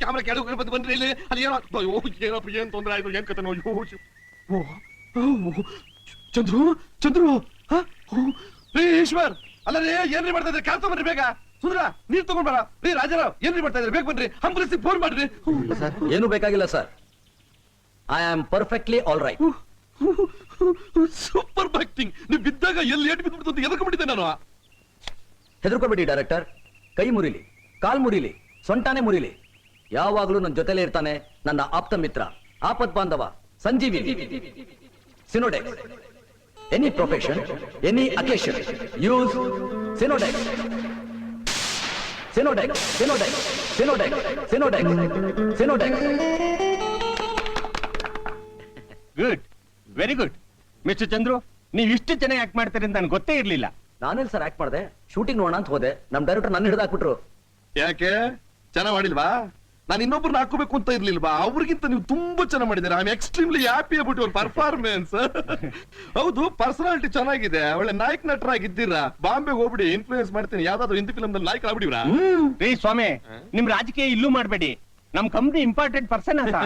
Camera ಕೆಳಗೆ ಬಂದ್ರೆ ಇಲ್ಲಿ ಅಲ್ಲಿ ಏನಪ್ಪ ಏನ್ ತೊಂದ್ರೆ ಆಯ್ತು ಏನ್ ಕತೆ ಚಂದ್ರು ಚಂದ್ರು ಈಶ್ವರ್ ಅಲ್ಲ ರೀ ಏನ್ರಿ ಮಾಡ್ತಾ ಇದ್ರಿ ಕಾಲ್ ತಗೊಂಡ್ರಿ ಬೇಗ ಸುಂದ್ರ ನೀರ್ ತಗೊಂಡ್ ಬರ ರೀ ರಾಜಾರಾವ್ ಏನ್ರಿ ಮಾಡ್ತಾ ಇದ್ರಿ ಬೇಗ ಬನ್ರಿ ಆಂಬುಲೆನ್ಸ್ ಫೋನ್ ಮಾಡ್ರಿ. ಏನು ಬೇಕಾಗಿಲ್ಲ sir, I am perfectly all right. Super acting. ನೀವು ಬಿದ್ದಾಗ ಎಲ್ಲಿ ಏಟ್ ಬಿದ್ಬಿಡ್ತು ಅಂತ ಎದರ್ಕೊಂಡ್ಬಿಟ್ಟಿದ್ದೆ ನಾನು. ಹೆದರ್ಕೋಬೇಡಿ ಡೈರೆಕ್ಟರ್, ಕೈ ಮುರಿಲಿ ಕಾಲ್ ಮುರಿಲಿ ಸೊಂಟಾನೆ ಮುರಿಲಿ, ಯಾವಾಗ್ಲೂ ನನ್ನ ಜೊತೆಲೇ ಇರ್ತಾನೆ ನನ್ನ ಆಪ್ತ ಮಿತ್ರ ಆಪತ್ ಬಾಂಧವ ಸಂಜೀವಿ. Sinodex, any profession any occasion use Sinodex. Sinodex Sinodex Sinodex Sinodex Sinodex. Good, very good. Mister Chandru, ನೀವು ಇಷ್ಟು ಚೆನ್ನಾಗಿ ಆಕ್ಟ್ ಮಾಡ್ತೀರಿ ಅಂತ ನನ್ಗೆ ಗೊತ್ತೇ ಇರ್ಲಿಲ್ಲ. ನಾನೆಲ್ಲಿ ಸರ್ ಆಕ್ಟ್ ಮಾಡಿದೆ, ಶೂಟಿಂಗ್ ನೋಡೋಣ ಅಂತ ಹೋದೆ, ನಮ್ ಡೈರೆಕ್ಟರ್ ನನ್ನ ಹಿಡಿದಾಕ್ಬಿಟ್ರು. ಯಾಕೆ ಚೆನ್ನಾಗ್ ಮಾಡಿಲ್ವಾ? ನಾನು ಇನ್ನೊಬ್ರನ್ನ ಹಾಕೋಬೇಕು ಅಂತ ಇರ್ಲಿಲ್ವಾ? ಅವ್ರಿಗಿಂತ ನೀವು ತುಂಬಾ ಚೆನ್ನಾಗಿ ಮಾಡಿದ್ದೀರಾ. I am extremely happy about your performance. ಹೌದು, ಪರ್ಸನಾಲಿಟಿ ಚೆನ್ನಾಗಿದೆ, ಒಳ್ಳೆ ನಾಯಕ ನಟರಾಗಿದ್ದೀರಾ. ಬಾಂಬೆಗೆ ಹೋಗ್ಬಿಡಿ, ಇನ್ಫ್ಲೂಯೆನ್ಸ್ ಮಾಡ್ತೀನಿ, ಯಾವ್ದಾದ್ರು ಹಿಂದಿ ಫಿಲ್ಮ್ ನಲ್ಲಿ ನಾಯಕ ಆಗ್ಬಿಡಿವ್ರಾ? ರೀ ಸ್ವಾಮಿ, ನಿಮ್ ರಾಜಕೀಯ ಇಲ್ಲೂ ಮಾಡ್ಬೇಡಿ, ನಮ್ ಕಂಪ್ನಿ ಇಂಪಾರ್ಟೆಂಟ್ ಪರ್ಸನ್ ಅಂತ.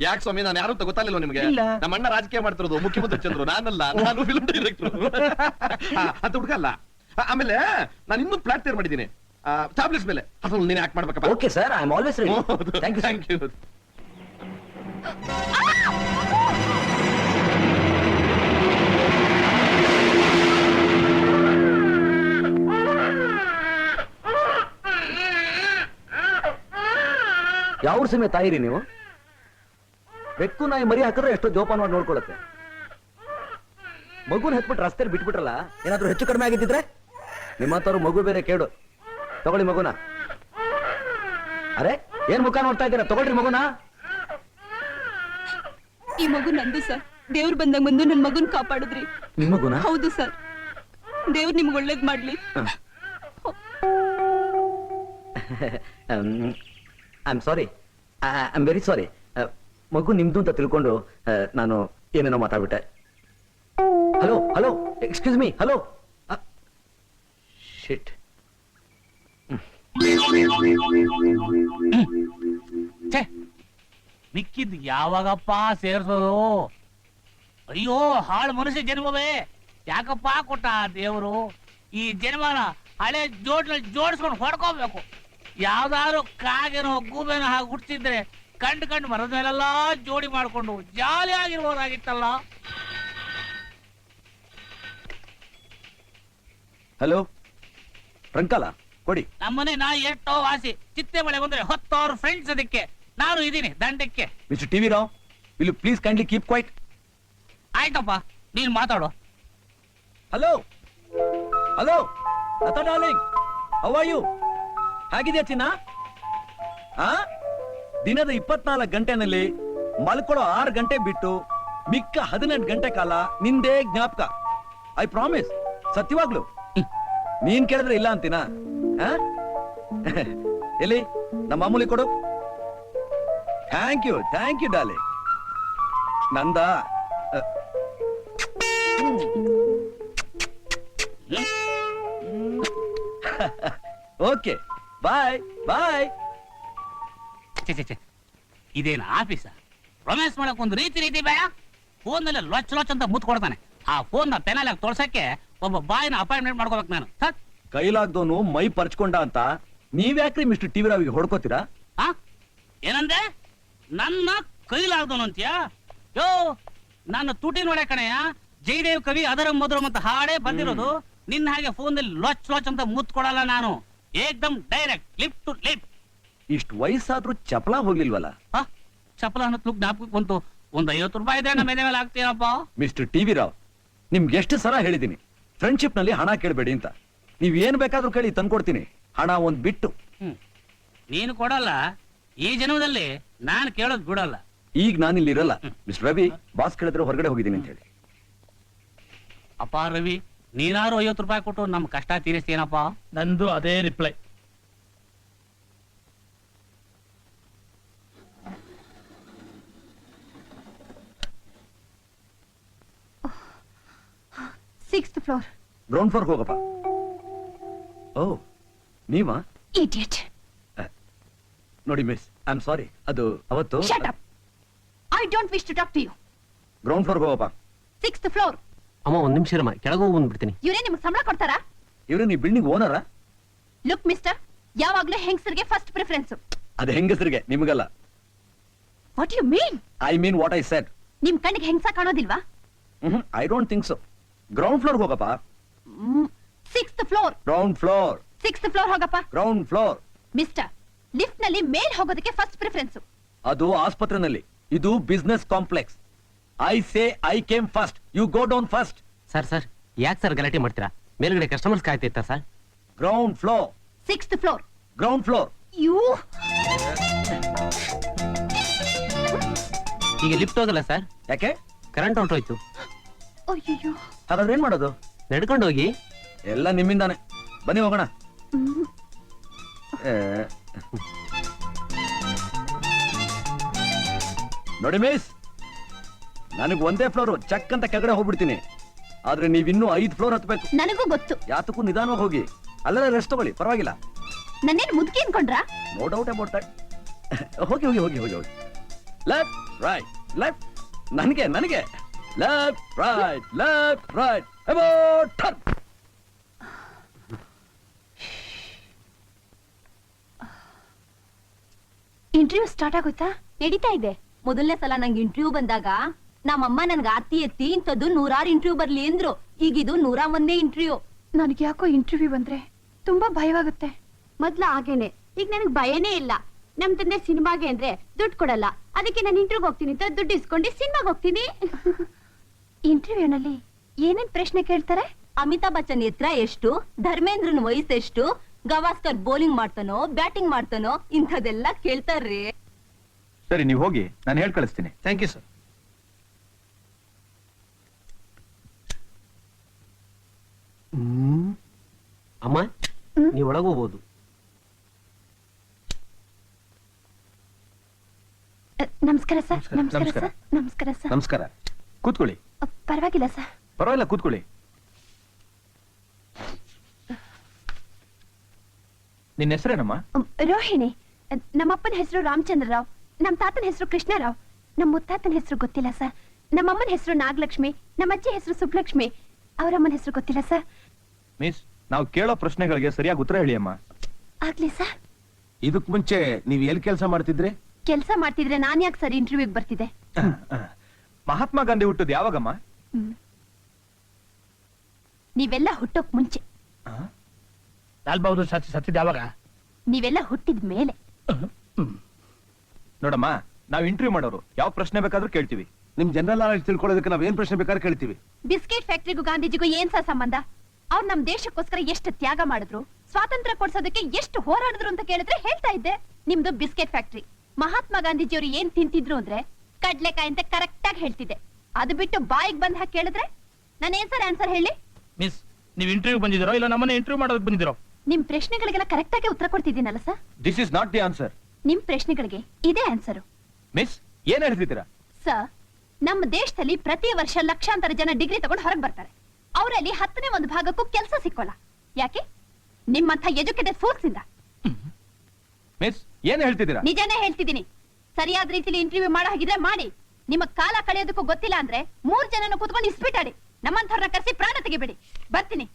ಯಾಕೆ ಸ್ವಾಮಿ, ನಾನು ಯಾರು ಅಂತ ಗೊತ್ತಾಗ್ಲಿಲ್ಲ ನಿಮ್ಗೆ? ಇಲ್ಲ. ನಮ್ಮ ಅಣ್ಣ ರಾಜಕೀಯ ಮಾಡ್ತಿರೋದು, ಮುಖ್ಯಮಂತ್ರಿ ಚಂದ್ರು. ನಾನಲ್ಲ, ನಾನು ಫಿಲ್ಮ್ ಡೈರೆಕ್ಟರ್ ಅಂತ ಹುಡುಗಲ್ಲ. ಆಮೇಲೆ ನಾನು ಇನ್ನೊಂದು ಪ್ಲಾಟ್ ತಯಾರು ಮಾಡಿದ್ದೀನಿ ಟ್ಯಾಬ್ಲೆಟ್ಸ್ ಮೇಲೆ, ಅದ್ರಲ್ಲಿ ನೀನು ಆಕ್ಟ್ ಮಾಡ್ಬೇಕಪ್ಪ. Okay sir, I am always ready. Thank you. Thank you. ಯಾವ ಸಮಯ ತಾಯಿರಿ ನೀವು? ಬೆಕ್ಕು ನಾಯಿ ಮರಿ ಹಾಕಿದ್ರೆ ಎಷ್ಟೋ ಜೋಪಾನವಾಗಿ ನೋಡ್ಕೊಳತ್ತೆ. ಮಗುನ ಹತ್ಬಿಟ್ಟು ರಸ್ತೆಯಲ್ಲಿ ಬಿಟ್ಬಿಟ್ರಲ್ಲ, ಏನಾದ್ರೂ ಹೆಚ್ಚು ಕಡಿಮೆ ಆಗಿದ್ದಿದ್ರೆ? ನಿಮ್ಮಂತವ್ರು ಮಗು ಬೇರೆ ಕೇಳು. ತಗೊಳ್ಳಿ ಮಗುನ. ಅರೆ, ಏನ್ ಮುಖ ನೋಡ್ತಾ ಇದ್ದೀರಾ? ತಗೊಳ್ರಿ ಮಗುನ. ಈ ಮಗು ನಂದು ಸರ್. ದೇವ್ರು ಬಂದಾಗ ಬಂದು ನನ್ ಮಗುನ್ ಕಾಪಾಡಿದ್ರಿ. ನಿಮ್ ಮಗುನ? ಹೌದು ಸರ್. ದೇವ್ರು ನಿಮ್ಗೆ ಒಳ್ಳೇದ್ ಮಾಡ್ಲಿ. I am sorry, I am very sorry. ಮಗು ನಿಮ್ದು ಅಂತ ತಿಳ್ಕೊಂಡು ನಾನು ಏನೇನೋ ಮಾತಾಡ್ಬಿಟ್ಟೆ. Hello hello, excuse me, hello. Shit. ಮಿಕ್ಕಿದ್ ಯಾವಾಗಪ್ಪ ಸೇರ್ಸೋದು? ಅಯ್ಯೋ, ಹಾಳು ಮನುಷ್ಯ ಜನ್ಮವೇ, ಯಾಕಪ್ಪ ಕೊಟ್ಟ ದೇವರು ಈ ಜನ್ಮನ? ಹಳೆ ಜೋಡ್ನಲ್ಲಿ ಜೋಡಿಸ್ಕೊಂಡು ಹೊಡ್ಕೋಬೇಕು. ಯಾವ್ದಾದ್ರು ಕಾಗೆನೋ ಗೂಬೆನೋ ಹಾಗೆ ಹುಟ್ಟಿದ್ರೆ ಕಂಡು ಮರದ ಮೇಲೆಲ್ಲ ಜೋಡಿ ಮಾಡ್ಕೊಂಡು ಜಾಲಿ ಆಗಿರ್ಬೋದಾಗಿತ್ತಲ್ಲ. ಹಲೋ, ರಂಕಾಲ ಕೊಡಿ. ನಮ್ಮನೆ ನಾ ಎಷ್ಟೋ ವಾಸಿ, ಚಿತ್ತೆ ಮಳೆ ಬಂದ್ರೆ 10 ಫ್ರೆಂಡ್ಸ್, ಅದಕ್ಕೆ ನಾನು ಇದೀನಿ ದಂಡಕ್ಕೆ. Mister TV Rao, will you please kindly keep quiet? ಆಯ್ತಪ್ಪ, ನೀನ್ ಮಾತಾಡು. Hello hello, Latha darling, how are you? ಹೇಗಿದೆಯಾ ಚಿನ್ನ? ದಿನದ 24 ಗಂಟೆನಲ್ಲಿ ಮಲ್ಕೊಳ್ಳೋ 6 ಗಂಟೆ ಬಿಟ್ಟು ಮಿಕ್ಕ 18 ಗಂಟೆ ಕಾಲ ನಿಂದೇ ಜ್ಞಾಪಕ. ಐ ಪ್ರಾಮಿಸ್, ಸತ್ಯವಾಗ್ಲು. ನೀನ್ ಕೇಳಿದ್ರೆ ಇಲ್ಲ ಅಂತೀನಾ? ಎಲ್ಲಿ ನಮ್ಮ ಮಾಮೂಲಿ ಕೊಡು. Thank you darling. ನಂದ ಓಕೆ, ಬಾಯ್ ಬಾಯ್. ಇದೇನು ಆಫೀಸ? ರೊಮ್ಯಾನ್ಸ್ ಮಾಡಕ್ ಒಂದು ರೀತಿ ಬೇಡ. ಫೋನ್ ನಲ್ಲಿ ಲೊಚ್ ಅಂತ ಮುತ್ ಕೊಡ್ತಾನೆ. ಆ ಫೋನ್ ನ ಪೆನಲ್ ಆಗಿ ತೋರ್ಸಕ್ಕೆ ಒಬ್ಬ ಬಾಯಿನ ಅಪಾಯಿಂಟ್ಮೆಂಟ್ ಮಾಡ್ಕೋಬೇಕು ನಾನು. ಕೈಲಾಗ್ದೋನು ಮೈ ಪರ್ಚ್ಕೊಂಡ ಅಂತ ನೀವ್ಯಾಕ್ರಿ ಮಿಸ್ಟರ್ ಟಿವಿ ರಾವಿಗೆ ಹೊಡ್ಕೋತೀರಾ? ಏನಂದೆ? ನನ್ನ ಕೈಲಾಗ್ದೋನು ಅಂತೀಯಾ? ಯೋ, ನನ್ನ ತುಟಿ ನೋಡೆ ಕಣಯ್ಯ. ಜಯದೇವ್ ಕವಿ ಅದರ ಮಧುರಂ ಅಂತ ಹಾಡೇ ಬಂದಿರೋದು. ನಿನ್ನ ಹಾಗೆ ಫೋನ್ ನಲ್ಲಿ ಲೊಚ್ ಅಂತ ಮುತ್ ಕೊಡಲ್ಲ ನಾನು. ಏಕ್ದಮ್ ಡೈರೆಕ್ಟ್, ಲಿಪ್ ಟು ಲಿಪ್. ಇಷ್ಟು ವಯಸ್ಸಾದ್ರೂ ಚಪಲ ಹೋಗ್ಲಿಲ್ವಲ್ಲ? ಚಪಲ ಅನ್ನೋ ಜ್ಞಾಪಕಕ್ಕೆ ಬಂತು. ಒಂದು 50 ರೂಪಾಯಿ ಇದ್ರೆ ನಮ್ಮ ಮೇಲೆ ಆಗ್ತೀನಪ್ಪ. ಮಿಸ್ಟರ್ ಟಿವಿ ರಾವ್, ನಿಮ್ಗೆ ಎಷ್ಟು ಸಲ ಹೇಳಿದ್ದೀನಿ, ಫ್ರೆಂಡ್ಶಿಪ್ ನಲ್ಲಿ ಹಣ ಕೇಳಬೇಡಿ ಅಂತ. ನೀವ್ ಏನ್ ಬೇಕಾದ್ರೂ ಕೇಳಿ ತಂದ್ಕೊಡ್ತೀನಿ, ಹಣ ಒಂದ್ ಬಿಟ್ಟು. ನೀನು ಕೊಡಲ್ಲ, ಈ ಜನ್ಮದಲ್ಲಿ ನಾನು ಕೇಳೋದ್ ಬಿಡಲ್ಲ. ಈಗ ನಾನಿಲ್ಲಿ ಇರಲ್ಲ ಮಿಸ್ಟರ್ ರವಿ, ಬಾಸ್ ಕೇಳಿದ್ರೆ ಹೊರಗಡೆ ಹೋಗಿದ್ದೀನಿ ಅಂತ ಹೇಳಿ. ಅಪ್ಪ ರವಿ, ನೀನಾರು 50 ರೂಪಾಯಿ ಕೊಟ್ಟು ನಮ್ ಕಷ್ಟ ತೀರಿಸ್ತೀನಪ್ಪ. ನಂದು ಅದೇ reply. Sixth floor. Ground floor ಹೋಗಪ್ಪ. ಓ ನೀವಾ? ಇಡಿಯಟ್. ನೋಡಿ ಮಿಸ್, ಐ ಆಮ್ ಸಾರಿ. ಅದು ಅವತ್ತು shut up. I don't wish to talk to you. Ground floor ಹೋಗಪ್ಪ. Sixth floor. ಅಮ್ಮ ಒಂದ್ ನಿಮಿಷ ಇರಮ್ಮ, ಕೆಳಗೆ ಹೋಗಿ ಬಂದ್ಬಿಡ್ತೀನಿ. ಇವರೇ ನಿಮ್ಗೆ ಸಂಬಳ ಕೊಡ್ತಾರಾ? ಇವ್ರೆ ನೀ ಬಿಲ್ಡಿಂಗ್ ಓನರಾ? ಲುಕ್ ಮಿಸ್ಟರ್, ಯಾವಾಗ್ಲೂ ಹೆಂಗಸರಿಗೆ ಫಸ್ಟ್ ಪ್ರಿಫರೆನ್ಸ್. ಅದು ಹೆಂಗಸರಿಗೆ, ನಿಮಗಲ್ಲ. What you mean? I mean what I said. ನಿಮ್ ಕಣ್ಣಿಗೆ ಹೆಂಗಸ ಕಾಣೋದಿಲ್ವಾ? I don't think so. Ground floor ಹೋಗಪ್ಪ. Sixth floor. Ground floor. Sixth floor ಹೋಗಪ್ಪ. Ground floor. ಮಿಸ್ಟರ್, ಲಿಫ್ಟ್ ನಲ್ಲಿ ಮೇಲ್ ಹೋಗೋದಕ್ಕೆ ಫಸ್ಟ್ ಪ್ರಿಫರೆನ್ಸ್. ಅದು ಆಸ್ಪತ್ರೆನಲ್ಲಿ, ಇದು business complex. I say I came first, you go down first. Sir ಯಾಕೆ ಸರ್ ಗಲಾಟೆ ಮಾಡ್ತೀರಾ? ಮೇಲ್ಗಡೆ ಕಸ್ಟಮರ್ಸ್ ಕಾಯ್ತಾ sir. Ground floor. Sixth floor. Ground floor. You ಈಗ ಲಿಫ್ಟ್ ಹೋಗಲ್ಲ ಸರ್, ಯಾಕೆ? ಕರೆಂಟ್ ಹೊಂಟೋಯ್ತು. ಅಯ್ಯೋ. ಹಾಗಾದ್ರೆ ಏನ್ ಮಾಡೋದು? ನಡ್ಕೊಂಡು ಹೋಗಿ. ಎಲ್ಲ ನಿಮ್ಮಿಂದಾನೆ. ಬನ್ನಿ ಹೋಗೋಣ. ನೋಡಿ ಮಿಸ್, ನನಗೆ ಒಂದೇ ಫ್ಲೋರ್, ಚಕ್ ಅಂತ ಕೆಳಗಡೆ ಹೋಗ್ಬಿಡ್ತೀನಿ. ಆದ್ರೆ ನೀವಿನ್ನೂ 5 ಫ್ಲೋರ್ ಹತ್ಬೇಕು. ನನಗೂ ಗೊತ್ತು. ಯಾತಕ್ಕೂ ನಿಧಾನವಾಗಿ ಹೋಗಿ, ಅಲ್ಲೆಲ್ಲ ರೆಸ್ಟ್ ತಗೊಳ್ಳಿ, ಪರವಾಗಿಲ್ಲ. ನನ್ನೇನ್ ಮುದುಕಿ ಅನ್ಕೊಂಡ್ರಾ? No doubt about that. ಹೋಗಿ ಹೋಗಿ ಹೋಗಿ ಹೋಗಿ ಹೋಗಿ. Left right left. ನನಗೆ left right about turn. Interview start ಆಗೋಯ್ತಾ? ನಡೀತಾ ಇದೆ. ಮೊದಲನೇ ಸಲ ನಂಗೆ ಇಂಟರ್ವ್ಯೂ ಬಂದಾಗ ನಮ್ಮಮ್ಮ ನನ್ಗೆ ಆರ್ತಿ ಎತ್ತಿ ಇಂಥದ್ದು 100 ಇಂಟರ್ವ್ಯೂ ಬರ್ಲಿ ಅಂದ್ರು. ಈಗಿದು 101ನೇ ಇಂಟರ್ವ್ಯೂ. ನನಗೆ ಯಾಕೋ ಇಂಟರ್ವ್ಯೂ ಬಂದ್ರೆ ತುಂಬಾ ಭಯವಾಗುತ್ತೆ. ಮೊದ್ಲು ಹಾಗೇನೆ, ಈಗ ನನಗೆ ಭಯನೇ ಇಲ್ಲ. ನಮ್ ತಂದೆ ಸಿನಿಮಾಗೆ ಅಂದ್ರೆ ದುಡ್ಡು ಕೊಡಲ್ಲ, ಅದಕ್ಕೆ ನಾನು ಇಂಟರ್ವ್ಯೂಗೆ ಹೋಗ್ತೀನಿ ಅಂತ ದುಡ್ಡು ಇಸ್ಕೊಂಡು ಸಿನಿಮಾಗೆ ಹೋಗ್ತೀನಿ. ಇಂಟರ್ವ್ಯೂನಲ್ಲಿ ಏನೇನ್ ಪ್ರಶ್ನೆ ಕೇಳ್ತಾರೆ? ಅಮಿತಾಬ್ ಬಚ್ಚನ್ ಎತ್ತರ ಎಷ್ಟು, ಧರ್ಮೇಂದ್ರನ್ ವಯಸ್ಸೆಷ್ಟು, ಗವಾಸ್ಕರ್ ಬೌಲಿಂಗ್ ಮಾಡ್ತಾನೋ ಬ್ಯಾಟಿಂಗ್ ಮಾಡ್ತಾನೋ, ಇಂಥದೆಲ್ಲ ಕೇಳ್ತಾರ್ರಿ. ಸರಿ, ನೀವು ಹೋಗಿ, ನಾನು ಹೇಳಿ ಕಳಿಸ್ತೀನಿ. Thank you sir. ಅಮ್ಮ ನೀವು ಒಳಗೆ ಹೋಗ್ಬೋದು. ನಮಸ್ಕಾರ ಸರ್. ನಮಸ್ಕಾರ ನಮಸ್ಕಾರ. ಸರ್. ನಮಸ್ಕಾರ ಸರ್. ನಮಸ್ಕಾರ. ಕೂತ್ಕೊಳ್ಳಿ. ಪರವಾಗಿಲ್ಲ ಸರ್. ಪರವಾಗಿಲ್ಲ, ಕೂತ್ಕೊಳ್ಳಿ. ನಿನ್ನ ಹೆಸರೇನಮ್ಮ? ರೋಹಿಣಿ. ನಮ್ಮಪ್ಪನ ಹೆಸರು ರಾಮಚಂದ್ರ ರಾವ್, ನಮ್ಮ ತಾತನ ಹೆಸರು ಕೃಷ್ಣರಾವ್, ನಮ್ಮ ಮುತ್ತಾತನ ಹೆಸರು ಗೊತ್ತಿಲ್ಲ ಸರ್. ನಮ್ಮಮ್ಮನ ಹೆಸರು ನಾಗಲಕ್ಷ್ಮಿ, ನಮ್ಮ ಅಜ್ಜಿ ಹೆಸರು ಸುಬ್ಲಕ್ಷ್ಮಿ, ಅವರಮ್ಮನ ಹೆಸರು ಗೊತ್ತಿಲ್ಲ ಸರ್. ಮಿಸ್, ನಾವು ಕೇಳೋ ಪ್ರಶ್ನೆಗಳಿಗೆ ಸರಿಯಾಗಿ ಉತ್ತರ ಹೇಳಿ ಅಮ್ಮ. ಆಗ್ಲಿ ಸರ್. ಇದಕ್ ಮುಂಚೆ ನೀವ್ ಎಲ್ಲಿ ಕೆಲಸ ಮಾಡ್ತಿದ್ರಿ? ಕೆಲಸ ಮಾಡ್ತಿದ್ರೆ ನಾನ್ ಯಾಕೆ ಸರ್ ಇಂಟರ್ವ್ಯೂಗೆ ಬರ್ತಿದ್ದೆ? ಮಹಾತ್ಮ ಗಾಂಧಿ ಹುಟ್ಟದ್ ಯಾವಾಗಮ್ಮ? ನೀವೆಲ್ಲ ಹುಟ್ಟೋಕ್ ಮುಂಚೆ. ಲಾಲ್ ಬಹದ್ದೂರ್ ಶಾಸ್ತ್ರಿ ಸತ್ತಿದ್ ಯಾವಾಗ? ನೀವೆಲ್ಲ ಹುಟ್ಟಿದ ಮೇಲೆ. ನೋಡಮ್ಮ, ನಾವು ಇಂಟರ್ವ್ಯೂ ಮಾಡೋರು, ಯಾವ ಪ್ರಶ್ನೆ ಬೇಕಾದ್ರೂ ಕೇಳ್ತೀವಿ. ನಿಮ್ ಜನರಲ್ ನಾಲೆಡ್ಜ್ ತಿಳ್ಕೊಳ್ಳೋದಕ್ಕೆ ನಾವ್ ಏನ್ ಪ್ರಶ್ನೆ ಬೇಕಾದ್ರೆ ಕೇಳ್ತೀವಿ. ಬಿಸ್ಕೆಟ್ ಫ್ಯಾಕ್ಟ್ರಿಗೂ ಗಾಂಧೀಜಿಗೂ ಏನ್ ಸರ್ ಸಂಬಂಧ? ಅವ್ರು ನಮ್ ದೇಶಕ್ಕೋಸ್ಕರ ಎಷ್ಟು ತ್ಯಾಗ ಮಾಡಿದ್ರು, ಸ್ವಾತಂತ್ರ್ಯ ಕೊಡ್ಸೋದಕ್ಕೆ ಎಷ್ಟು ಹೋರಾಡಿದ್ರು ಅಂತ ಕೇಳಿದ್ರೆ ಹೇಳ್ತಾ ಇದ್ದೆ. ನಿಮ್ದು ಬಿಸ್ಕೆಟ್ ಫ್ಯಾಕ್ಟ್ರಿ. ಮಹಾತ್ಮ ಗಾಂಧೀಜಿಯವರು ಏನ್ ತಿಂತಿದ್ರು ಅಂದ್ರೆ ಕಡ್ಲೆಕಾಯಿ ಅಂತ ಕರೆಕ್ಟ್ ಆಗಿ ಹೇಳ್ತಿದ್ದೆ. ಅದು ಬಿಟ್ಟು ಬಾಯಿಗೆ ಬಂದ್ ಹಾಕಿ ಕೇಳಿದ್ರೆ ನಾನೇನ್ ಸರ್ ಆನ್ಸರ್ ಹೇಳಿ? ಮಿಸ್, ನೀವು ಇಂಟರ್ವ್ಯೂ ಬಂದಿದ್ದೀರೋ ಇಲ್ಲ ನಮ್ಮನ್ನ ಇಂಟರ್ವ್ಯೂ ಮಾಡೋದಕ್ಕೆ ಬಂದಿದ್ದೀರೋ? ನಿಮ್ ಪ್ರಶ್ನೆಗಳಿಗೆಲ್ಲ ಕರೆಕ್ಟ್ ಆಗಿ ಉತ್ತರ ಕೊಡ್ತಿದ್ದೀನಲ್ಲ sir. This is not the answer. ನಿಮ್ ಪ್ರಶ್ನೆಗಳಿಗೆ ಇದೇ ಆನ್ಸರ್. ಮಿಸ್, ಏನ್ ಹೇಳ್ತಿದ್ದೀರಾ? ಸರ್, ನಮ್ಮ ದೇಶದಲ್ಲಿ ಪ್ರತಿ ವರ್ಷ ಲಕ್ಷಾಂತರ ಜನ ಡಿಗ್ರಿ ತಗೊಂಡು ಹೊರಗೆ ಬರ್ತಾರೆ. ಅವರಲ್ಲಿ 10ನೇ 1 ಭಾಗಕ್ಕೂ ಕೆಲಸ ಸಿಕ್ಕೋಲ್ಲ. ಯಾಕೆ? ನಿಮ್ಮಂಥ ಎಜುಕೇಟೆಡ್ ಫೋರ್ಸ್ ಇಂದ. ಮಿಸ್, ಏನ್ ಹೇಳ್ತಿದ್ದೀರಾ? ನಿಜಾನೇ ಹೇಳ್ತಿದ್ದೀನಿ. ಸರಿಯಾದ ರೀತಿಲಿ ಇಂಟರ್ವ್ಯೂ ಮಾಡೋ ಹಾಗಿದ್ರೆ ಮಾಡಿ. ನಿಮ್ಮ ಕಾಲ ಕಳೆಯೋದಕ್ಕೂ ಗೊತ್ತಿಲ್ಲ ಅಂದ್ರೆ 3 ಜನನ ಕೂತ್ಕೊಂಡು ಇಸ್ಪಿಟಾಡಿ. ನಮ್ಮಂಥವ್ರನ್ನ ಕರೆಸಿ ಪ್ರಾಣ ತೆಗಿಬೇಡಿ. ಬರ್ತೀನಿ.